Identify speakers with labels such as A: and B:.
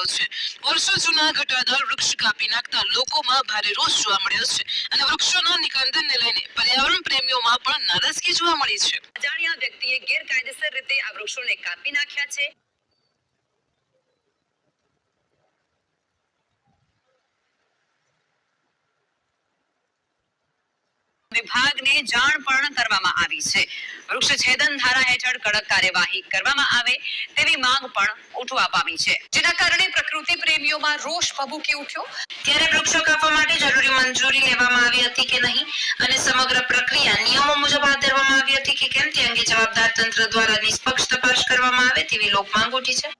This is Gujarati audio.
A: રહ્યો છે। વર્ષો જૂના ઘટાદાર વૃક્ષ કાપી નાખતા લોકોમાં ભારે રોષ જોવા મળ્યો છે અને વૃક્ષોના નિકંદનને લઈને પર્યાવરણ પ્રેમીઓમાં પણ નારાજગી જોવા મળી છે। અજાણ્યા વ્યક્તિએ ગેરકાયદેસર રીતે આ વૃક્ષોને કાપી નાખ્યા છે। વિભાગને જાણ પણ કરવામાં આવી છે। વૃક્ષ છેદન ધારા હેઠળ કડક કાર્યવાહી કરવામાં આવે તેવી માંગ પણ ઉઠવા પામી છે, જેના કારણે પ્રકૃતિ પ્રેમીઓમાં રોષ ભભૂકી ઉઠ્યો। ત્યારે વૃક્ષો કાપવા માટે જરૂરી મંજૂરી લેવામાં આવી હતી કે નહીં અને સમગ્ર પ્રક્રિયા નિયમો મુજબ હાથ ધરવામાં આવી હતી કે કેમ તે અંગે જવાબદાર તંત્ર દ્વારા નિષ્પક્ષ તપાસ કરવામાં આવે તેવી લોક માંગ ઉઠી છે।